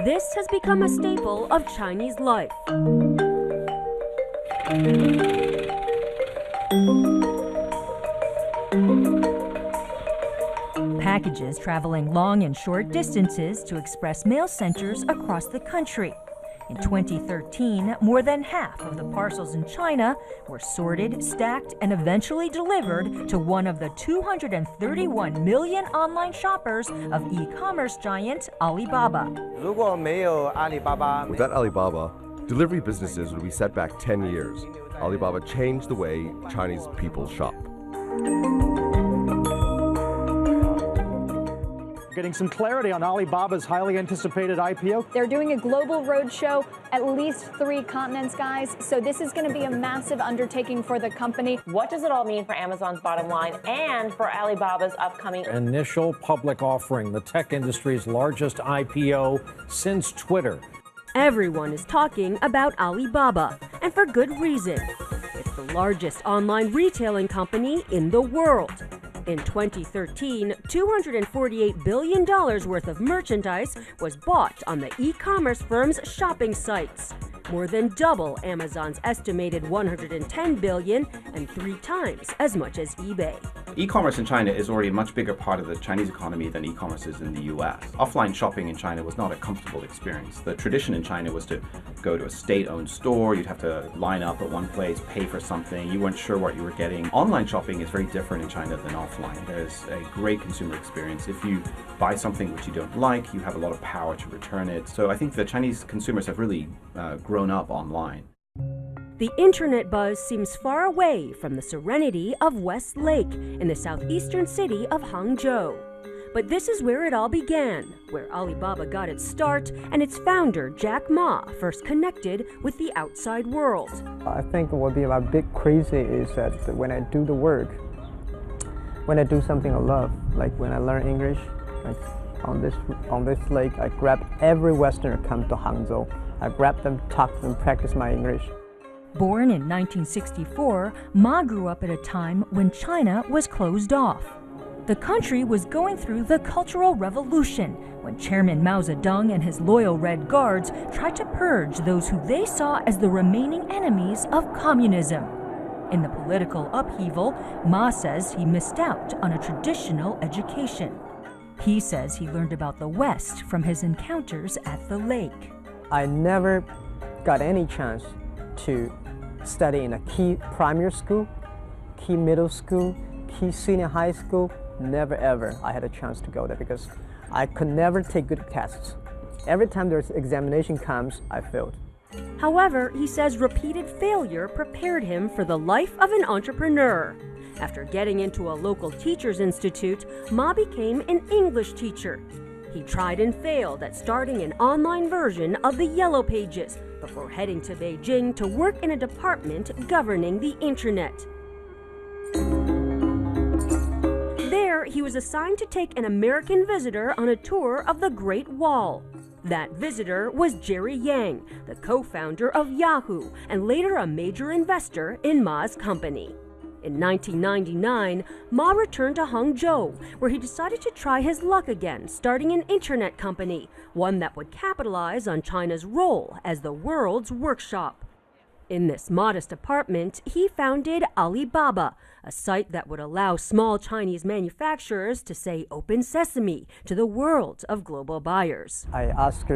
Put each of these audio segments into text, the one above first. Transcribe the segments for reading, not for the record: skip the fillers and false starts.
This has become a staple of Chinese life. Packages traveling long and short distances to express mail centers across the country. In 2013, more than half of the parcels in China were sorted, stacked, and eventually delivered to one of the 231 million online shoppers of e-commerce giant Alibaba. Without Alibaba, delivery businesses would be set back 10 years. Alibaba changed the way Chinese people shop. Getting some clarity on Alibaba's highly anticipated IPO. They're doing a global roadshow, at least 3 continents, guys. So this is going to be a massive undertaking for the company. What does it all mean for Amazon's bottom line and for Alibaba's upcoming Initial public offering, the tech industry's largest IPO since Twitter. Everyone is talking about Alibaba, and for good reason. It's the largest online retailing company in the world. In 2013, $248 billion worth of merchandise was bought on the e-commerce firm's shopping sites, more than double Amazon's estimated $110 billion and 3 times as much as eBay. E-commerce in China is already a much bigger part of the Chinese economy than e-commerce is in the US. Offline shopping in China was not a comfortable experience. The tradition in China was to go to a state-owned store, you'd have to line up at one place, pay for something, you weren't sure what you were getting. Online shopping is very different in China than offline. There's a great consumer experience. If you buy something which you don't like, you have a lot of power to return it. So I think the Chinese consumers have really grown up online. The internet buzz seems far away from the serenity of West Lake in the southeastern city of Hangzhou. But this is where it all began, where Alibaba got its start and its founder, Jack Ma, first connected with the outside world. I think what would be a bit crazy is that when I do the work, when I do something I love, like when I learn English, like on this lake, I grab every Westerner come to Hangzhou. I grab them, talk to them, practice my English. Born in 1964, Ma grew up at a time when China was closed off. The country was going through the Cultural Revolution when Chairman Mao Zedong and his loyal Red Guards tried to purge those who they saw as the remaining enemies of communism. In the political upheaval, Ma says he missed out on a traditional education. He says he learned about the West from his encounters at the lake. I never got any chance to study in a key primary school, key middle school, key senior high school. Never ever I had a chance to go there because I could never take good tests. Every time there's examination comes, I failed. However, he says repeated failure prepared him for the life of an entrepreneur. After getting into a local teachers institute, Ma became an English teacher. He tried and failed at starting an online version of the Yellow Pages before heading to Beijing to work in a department governing the internet. There, he was assigned to take an American visitor on a tour of the Great Wall. That visitor was Jerry Yang, the co-founder of Yahoo and later a major investor in Ma's company. In 1999, Ma returned to Hangzhou, where he decided to try his luck again, starting an internet company, one that would capitalize on China's role as the world's workshop. In this modest apartment, he founded Alibaba, a site that would allow small Chinese manufacturers to say open sesame to the world of global buyers. I asked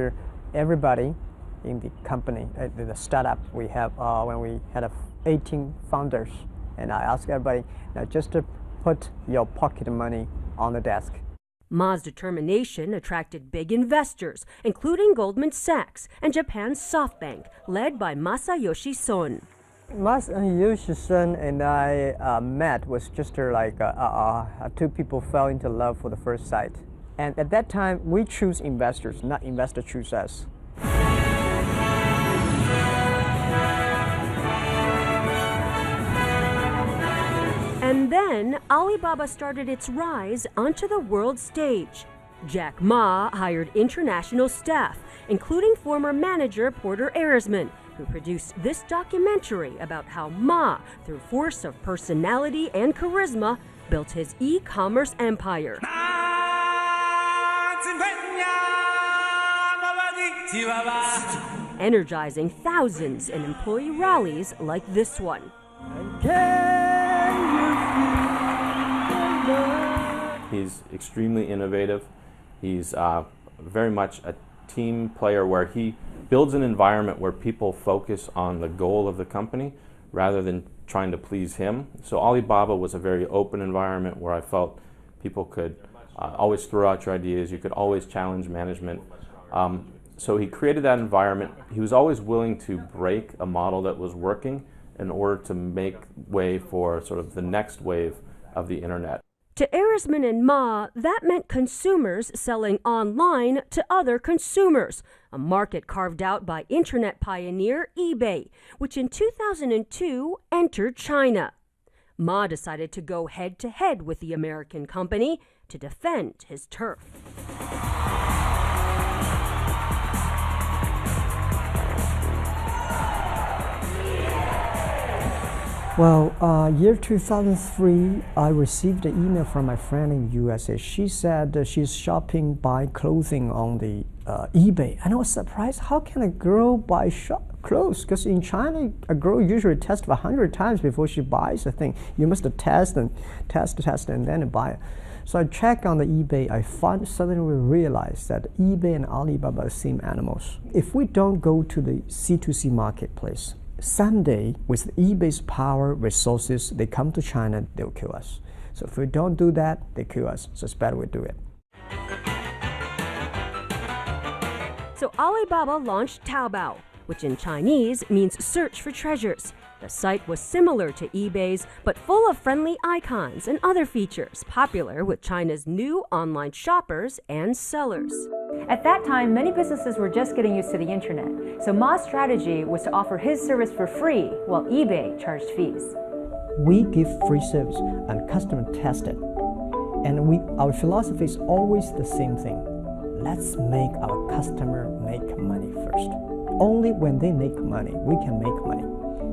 everybody in the company, the startup we have, when we had 18 founders, and I asked everybody, now just to put your pocket money on the desk. Ma's determination attracted big investors, including Goldman Sachs and Japan's SoftBank, led by Masayoshi Son. Masayoshi Son and I met was just like 2 people fell into love for the first sight. And at that time, we choose investors, not investors choose us. And then Alibaba started its rise onto the world stage. Jack Ma hired international staff, including former manager Porter Ehresmann, who produced this documentary about how Ma, through force of personality and charisma, built his e-commerce empire. energizing thousands in employee rallies like this one. He's extremely innovative. He's very much a team player where he builds an environment where people focus on the goal of the company rather than trying to please him. So Alibaba was a very open environment where I felt people could always throw out your ideas. You could always challenge management. So he created that environment. He was always willing to break a model that was working in order to make way for sort of the next wave of the internet. To Arisman and Ma, that meant consumers selling online to other consumers, a market carved out by internet pioneer eBay, which in 2002 entered China. Ma decided to go head-to-head with the American company to defend his turf. Well, year 2003, I received an email from my friend in the USA. She said she's shopping, buy clothing on the eBay. And I was surprised, how can a girl buy clothes? Because in China, a girl usually tests 100 times before she buys a thing. You must test and test, and then buy it. So I checked on the eBay. I suddenly realized that eBay and Alibaba are the same animals. If we don't go to the C2C marketplace, someday, with eBay's power, resources, they come to China, they'll kill us. So if we don't do that, they kill us. So it's better we do it. So Alibaba launched Taobao, which in Chinese means search for treasures. The site was similar to eBay's, but full of friendly icons and other features, popular with China's new online shoppers and sellers. At that time, many businesses were just getting used to the internet, so Ma's strategy was to offer his service for free while eBay charged fees. We give free service and customer test it. And our philosophy is always the same thing. Let's make our customer make money first. Only when they make money, we can make money.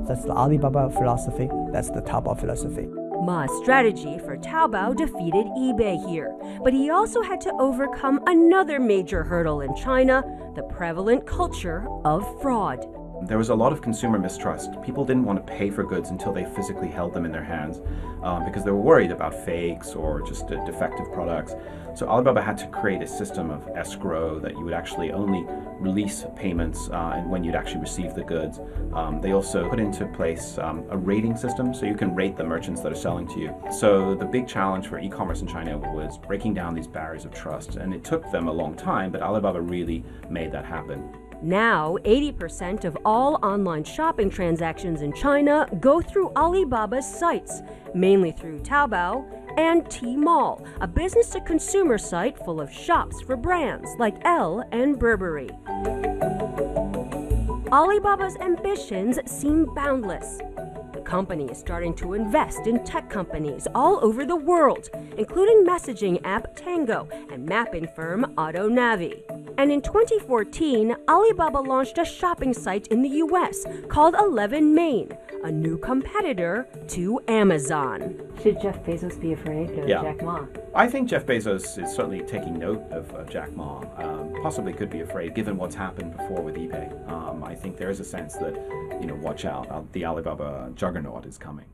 That's the Alibaba philosophy, that's the Taobao philosophy. Ma's strategy for Taobao defeated eBay here, but he also had to overcome another major hurdle in China, the prevalent culture of fraud. There was a lot of consumer mistrust. People didn't want to pay for goods until they physically held them in their hands because they were worried about fakes or just defective products. So Alibaba had to create a system of escrow that you would actually only release payments and when you'd actually receive the goods. They also put into place a rating system so you can rate the merchants that are selling to you. So the big challenge for e-commerce in China was breaking down these barriers of trust, and it took them a long time, but Alibaba really made that happen. Now, 80% of all online shopping transactions in China go through Alibaba's sites, mainly through Taobao and Tmall, a business-to-consumer site full of shops for brands like Elle and Burberry. Alibaba's ambitions seem boundless. The company is starting to invest in tech companies all over the world, including messaging app Tango and mapping firm AutoNavi. And in 2014, Alibaba launched a shopping site in the US called 11 Main, a new competitor to Amazon. Should Jeff Bezos be afraid of Jack Ma? I think Jeff Bezos is certainly taking note of Jack Ma. Possibly could be afraid, given what's happened before with eBay. I think there is a sense that, watch out, the Alibaba juggernaut is coming.